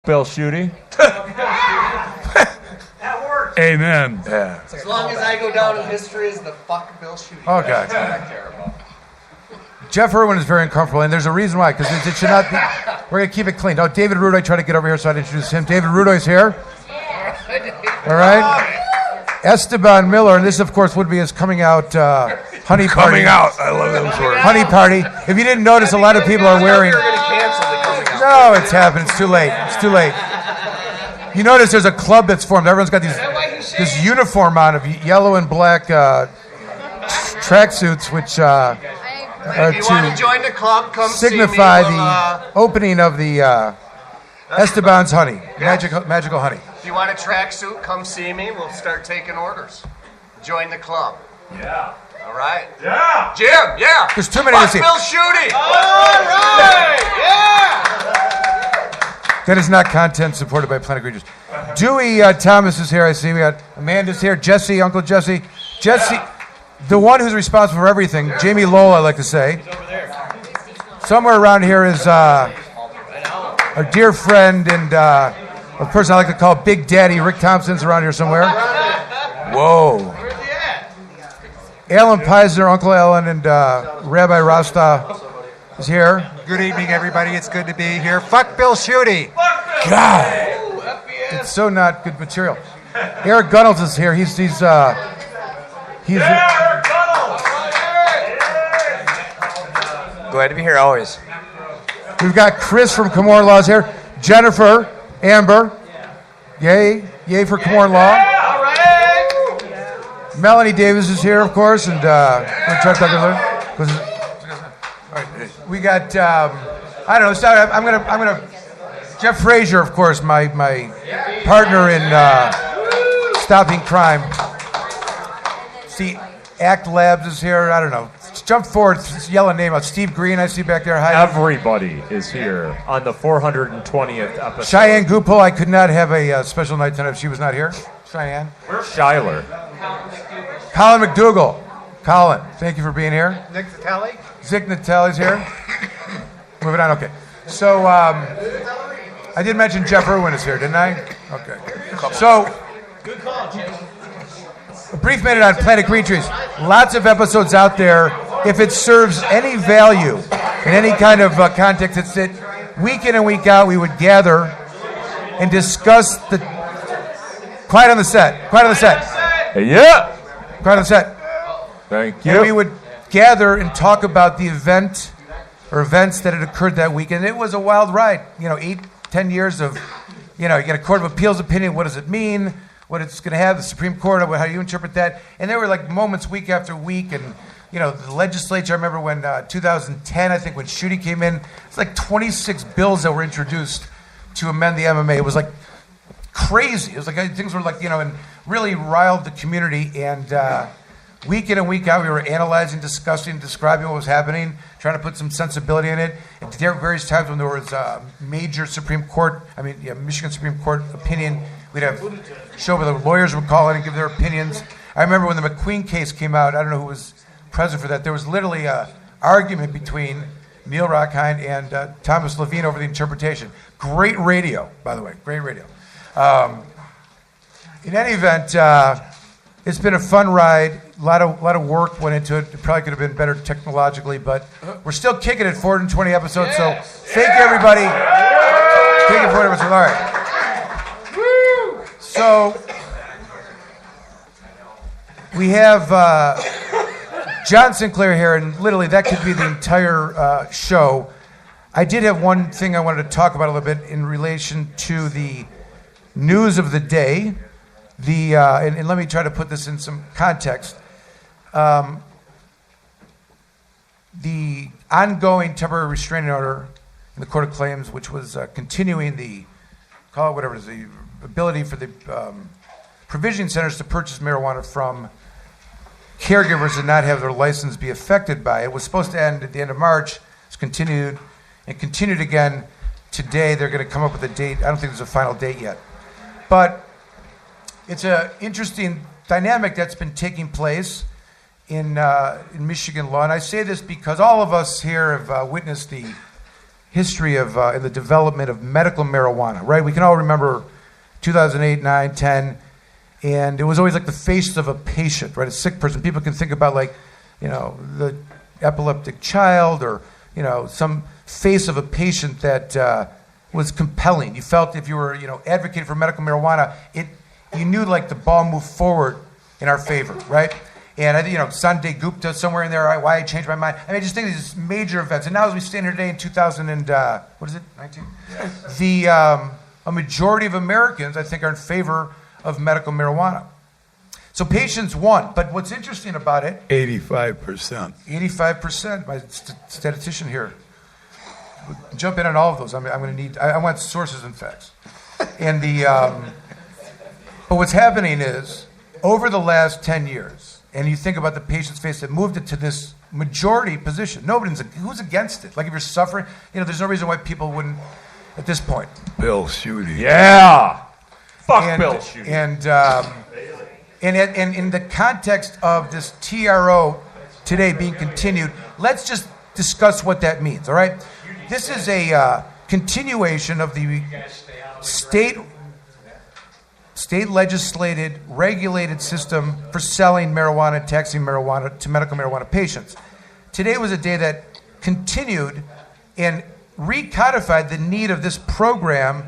Bill Schuette. That works. Amen. Yeah. As long as I go down in history as the fuck Bill Schuette. Oh, God. That's what I care about. Jeff Irwin is very uncomfortable, and there's a reason why, because it should not be. We're going to keep it clean. Oh, David Rudoy tried to get over here, so I'd introduce him. David Rudoy's here. All right. Esteban Miller, and this, of course, would be his coming out honey party. Coming out. I love those words. Honey party. If you didn't notice, a lot of people are wearing. We're going to cancel the coming out. No, it's happened. It's too late. It's too late. You notice there's a club that's formed. Everyone's got this uniform on of yellow and black tracksuits, which are If you want to join the club, come signify see me. the opening of the Esteban's honey, magical honey. If you want a tracksuit, come see me. We'll start taking orders. Join the club. Yeah. All right. Yeah. Jim, yeah. There's too many to Fuck see. Bill Schuette. All right. Yeah. That is not content supported by Planet Creatures. Dewey Thomas is here. I see we got Amanda's here. Jesse, Uncle Jesse. Jesse, the one who's responsible for everything. Jamie Lowell, I like to say. Somewhere around here is our dear friend and a person I like to call Big Daddy. Rick Thompson's around here somewhere. Whoa. Alan Peisner, Uncle Alan, and Rabbi Rasta is here. Good evening, everybody. It's good to be here. Fuck Bill Schuette. God, it's so not good material. Eric Gunnels is here. He's Glad to be here always. We've got Chris from Comorn Law's here. Jennifer, Amber, yay for Comorn Law. All right. Melanie Davis is here, of course, and we got I don't know. I'm gonna Jeff Frazier, of course, my partner in stopping crime. See, Act Labs is here. I don't know. Jump forward, yell a name out. Steve Green, I see back there. Hi. Everybody is here on the 420th episode. Cheyenne Gupil, I could not have a special night tonight if she was not here. Cheyenne. Schuyler. Colin McDougall. Colin, thank you for being here. Nick Vitale. Zick Natale's here. Moving on, okay. So, I did mention Jeff Irwin is here, didn't I? Okay. So, a brief minute on Planet Green Trees. Lots of episodes out there. If it serves any value in any kind of context, it's that week in and week out we would gather and discuss the... Quiet on the set. Quiet on the set. Yeah. Quiet on the set. Thank you. And we would gather and talk about the event or events that had occurred that week. And it was a wild ride. 8-10 years of, you get a Court of Appeals opinion. What does it mean? What it's going to have, the Supreme Court, how do you interpret that? And there were like moments week after week. And, the legislature, I remember when 2010, I think, when Schuette came in, it's like 26 bills that were introduced to amend the MMA. It was like crazy. It was like things were like, and really riled the community. And week in and week out, we were analyzing, discussing, describing what was happening, trying to put some sensibility in it. At various times when there was major Michigan Supreme Court opinion, we'd have a show where the lawyers would call in and give their opinions. I remember when the McQueen case came out, I don't know who was present for that, there was literally an argument between Neil Rockhind and Thomas Levine over the interpretation. Great radio, by the way, great radio. In any event, it's been a fun ride. A lot of work went into it. It probably could have been better technologically, but we're still kicking it 420 episodes. So thank you, everybody. Kicking 420 episodes. All right. So we have John Sinclair here, and literally that could be the entire show. I did have one thing I wanted to talk about a little bit in relation to the news of the day. And let me try to put this in some context. The ongoing temporary restraining order in the Court of Claims, which was continuing the ability for the provisioning centers to purchase marijuana from caregivers and not have their license be affected by it, was supposed to end at the end of March. It's continued again today. They're going to come up with a date. I don't think there's a final date yet. But it's an interesting dynamic that's been taking place in Michigan law. And I say this because all of us here have witnessed the history of in the development of medical marijuana, right? We can all remember 2008, 9, 10, and it was always like the face of a patient, right? A sick person. People can think about like, the epileptic child or, some face of a patient that was compelling. You felt if you were, advocating for medical marijuana, you knew like the ball moved forward in our favor, right? And I think, Sanjay Gupta somewhere in there, why I changed my mind. I mean, just think of these major events. And now as we stand here today in 2000 and, 19? Yes. A majority of Americans, I think, are in favor of medical marijuana. So patients won. But what's interesting about it... 85%. 85%. My statistician here. Jump in on all of those. I'm going to need... I want sources and facts. And but what's happening is, over the last 10 years, and you think about the patient's face that moved it to this majority position. Who's against it? Like if you're suffering, there's no reason why people wouldn't at this point. Bill Schuette. Yeah. Fuck Bill Schuette. And in the context of this TRO today being continued, let's just discuss what that means, all right? This is a continuation of the state legislated, regulated system for selling marijuana and taxing marijuana to medical marijuana patients. Today was a day that continued and recodified the need of this program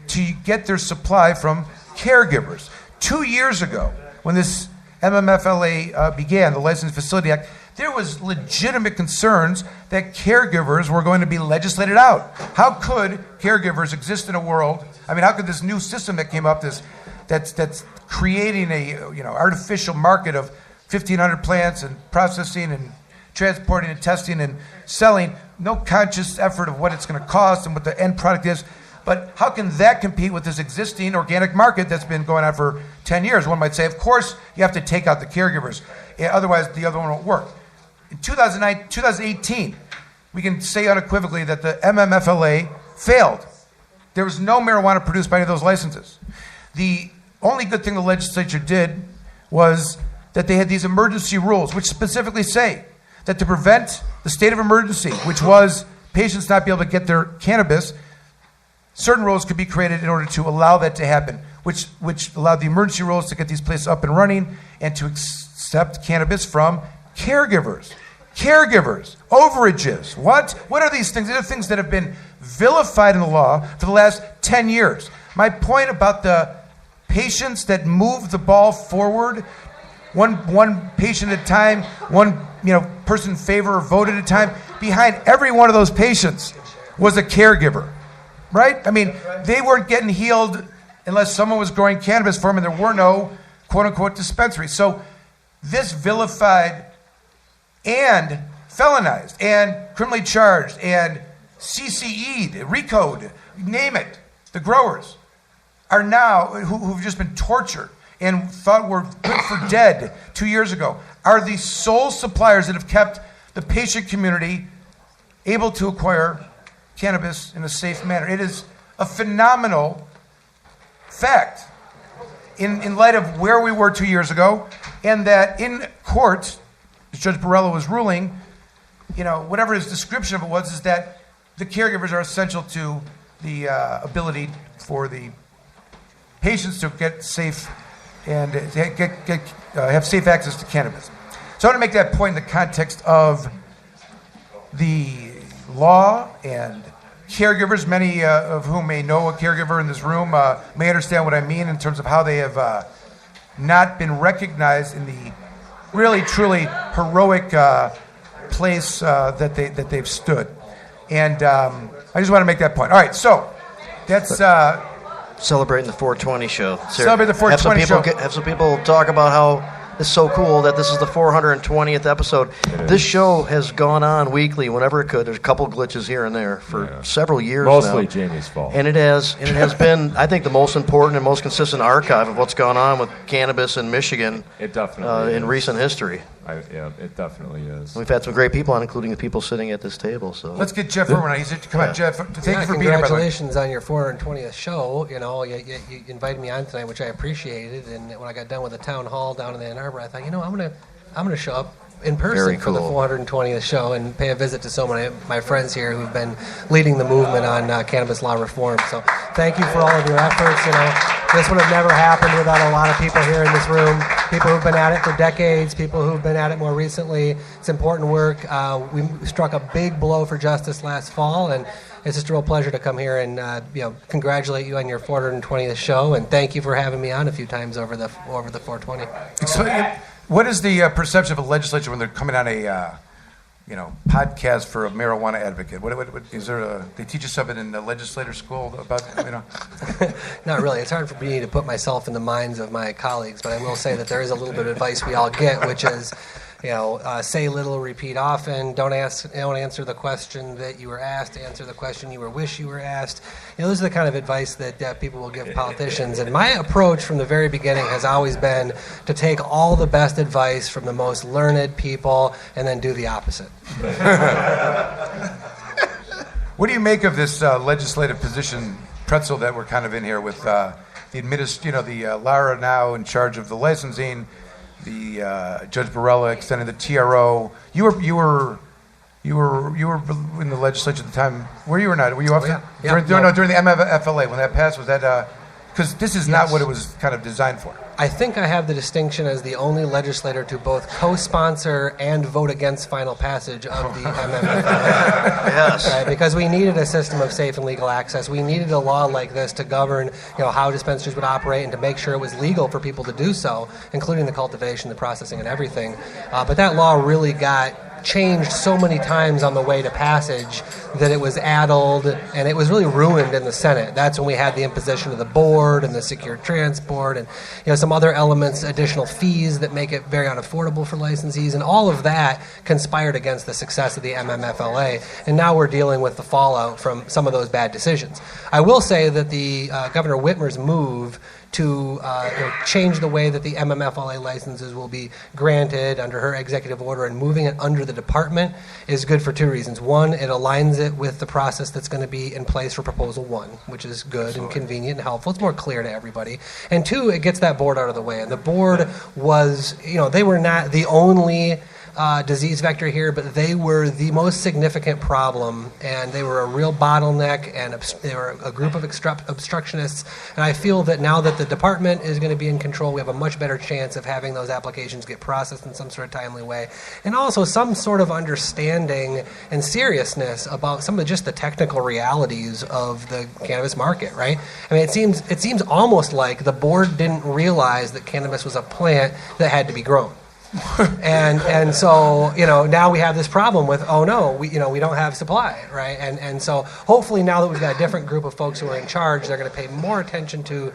to get their supply from caregivers. 2 years ago, when this MMFLA began, the Licensed Facility Act, there was legitimate concerns that caregivers were going to be legislated out. How could caregivers exist in a world? I mean, how could this new system that came up, that's creating a artificial market of 1,500 plants and processing and transporting and testing and selling, no conscious effort of what it's going to cost and what the end product is. But how can that compete with this existing organic market that's been going on for 10 years? One might say, of course, you have to take out the caregivers. Otherwise, the other one won't work. In 2018, we can say unequivocally that the MMFLA failed. There was no marijuana produced by any of those licenses. The only good thing the legislature did was that they had these emergency rules, which specifically say that to prevent the state of emergency, which was patients not be able to get their cannabis, certain rules could be created in order to allow that to happen, which allowed the emergency rules to get these places up and running and to accept cannabis from caregivers. Caregivers, overages. What are these things? These are things that have been vilified in the law for the last 10 years. My point about the patients that move the ball forward, one patient at a time, one person in favor or vote at a time, behind every one of those patients was a caregiver. Right? I mean, they weren't getting healed unless someone was growing cannabis for them and there were no quote-unquote dispensaries. So this vilified and felonized and criminally charged and CCE'd, RICO'd, name it, the growers are now, who've just been tortured and thought were good for dead 2 years ago, are the sole suppliers that have kept the patient community able to acquire cannabis in a safe manner. It is a phenomenal fact in light of where we were 2 years ago, and that in court, as Judge Borrello was ruling, whatever his description of it was, is that the caregivers are essential to the ability for the patients to get safe and have safe access to cannabis. So I want to make that point in the context of the law and caregivers, many of whom may know a caregiver in this room, may understand what I mean in terms of how they have not been recognized in the really, truly heroic place that they've stood. And I just want to make that point. All right, so that's... Celebrating the 420 show. Celebrate the 420 show. Have some people talk about how it's so cool that this is the 420th episode. This show has gone on weekly whenever it could. There's a couple glitches here and there for several years Mostly now. Jamie's fault. And it has been, I think, the most important and most consistent archive of what's gone on with cannabis in Michigan It definitely in recent history. It definitely is. We've had some great people on, including the people sitting at this table. So let's get Jeff over now. He said, "Come on, Jeff. Thank you for being here." Congratulations on your 420th show. You invited me on tonight, which I appreciated. And when I got done with the town hall down in Ann Arbor, I thought, I'm gonna show up in person Very for the cool. 420th show and pay a visit to so many of my friends here who've been leading the movement on cannabis law reform. So thank you for all of your efforts. You know, this would have never happened without a lot of people here in this room, people who've been at it for decades, people who've been at it more recently. It's important work. We struck a big blow for justice last fall, and it's just a real pleasure to come here and congratulate you on your 420th show, and thank you for having me on a few times over the 420. What is the perception of a legislature when they're coming on a podcast for a marijuana advocate? What is there? They teach you something in the legislator school about Not really. It's hard for me to put myself in the minds of my colleagues, but I will say that there is a little bit of advice we all get, which is, say little, repeat often. Don't answer the question that you were asked. Answer the question you wish you were asked. Those are the kind of advice that people will give politicians. And my approach from the very beginning has always been to take all the best advice from the most learned people and then do the opposite. What do you make of this legislative position pretzel that we're kind of in here with the Lara now in charge of the licensing, the Judge Barella extending the TRO. You were in the legislature at the time. Were you or not? Were you off during the MFLA when that passed? Was that because this is not what it was kind of designed for? I think I have the distinction as the only legislator to both co-sponsor and vote against final passage of the MMFLA. Yes. Right? Because we needed a system of safe and legal access. We needed a law like this to govern, how dispensaries would operate and to make sure it was legal for people to do so, including the cultivation, the processing, and everything. But that law really got changed so many times on the way to passage that it was addled and it was really ruined in the Senate. That's when we had the imposition of the board and the secure transport and some other elements, additional fees that make it very unaffordable for licensees, and all of that conspired against the success of the MMFLA. And now we're dealing with the fallout from some of those bad decisions. I will say that the Governor Whitmer's move to change the way that the MMFLA licenses will be granted under her executive order and moving it under the department is good for two reasons. One, it aligns it with the process that's going to be in place for Proposal 1, which is good and convenient and helpful. It's more clear to everybody. And two, it gets that board out of the way. And the board was, they were not the only disease vector here, but they were the most significant problem, and they were a real bottleneck, and they were a group of obstructionists. And I feel that now that the department is going to be in control, we have a much better chance of having those applications get processed in some sort of timely way, and also some sort of understanding and seriousness about some of just the technical realities of the cannabis market. Right? I mean, it seems almost like the board didn't realize that cannabis was a plant that had to be grown. and so now we have this problem with we don't have supply, right? And so hopefully now that we've got a different group of folks who are in charge, they're going to pay more attention to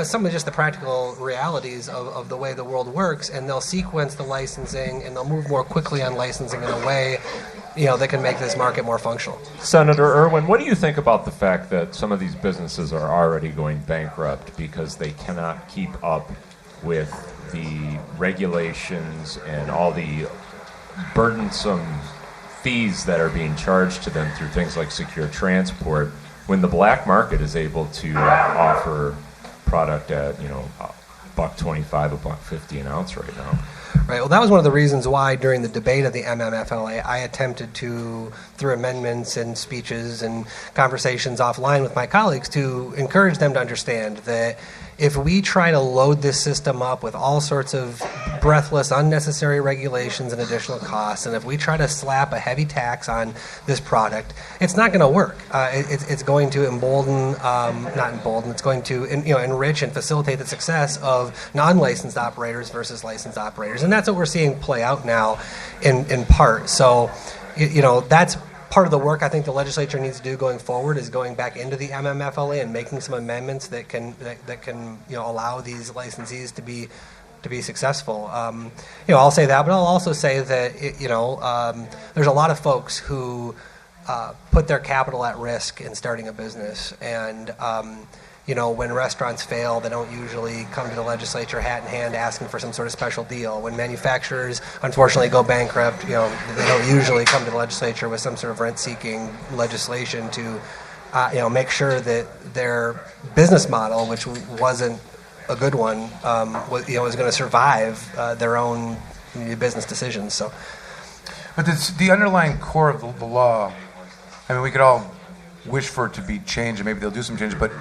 some of just the practical realities of the way the world works, and they'll sequence the licensing and they'll move more quickly on licensing in a way that can make this market more functional. Senator Irwin, what do you think about the fact that some of these businesses are already going bankrupt because they cannot keep up with the regulations and all the burdensome fees that are being charged to them through things like secure transport, when the black market is able to offer product at $1.25, $1.50 an ounce right now? Right. Well, that was one of the reasons why during the debate of the MMFLA, I attempted to, through amendments and speeches and conversations offline with my colleagues, to encourage them to understand that if we try to load this system up with all sorts of breathless, unnecessary regulations and additional costs, and if we try to slap a heavy tax on this product, it's not going to work. It's going to it's going to enrich and facilitate the success of non-licensed operators versus licensed operators, and that's what we're seeing play out now, in part. So, that's part of the work I think the legislature needs to do going forward, is going back into the MMFLA and making some amendments that can allow these licensees to be successful. I'll say that, but I'll also say that there's a lot of folks who put their capital at risk in starting a business, and when restaurants fail, they don't usually come to the legislature hat in hand asking for some sort of special deal. When manufacturers unfortunately go bankrupt, they don't usually come to the legislature with some sort of rent-seeking legislation to make sure that their business model, which wasn't a good one, was going to survive their own business decisions. So, But the underlying core of the law, I mean, we could all wish for it to be changed, and maybe they'll do some change, but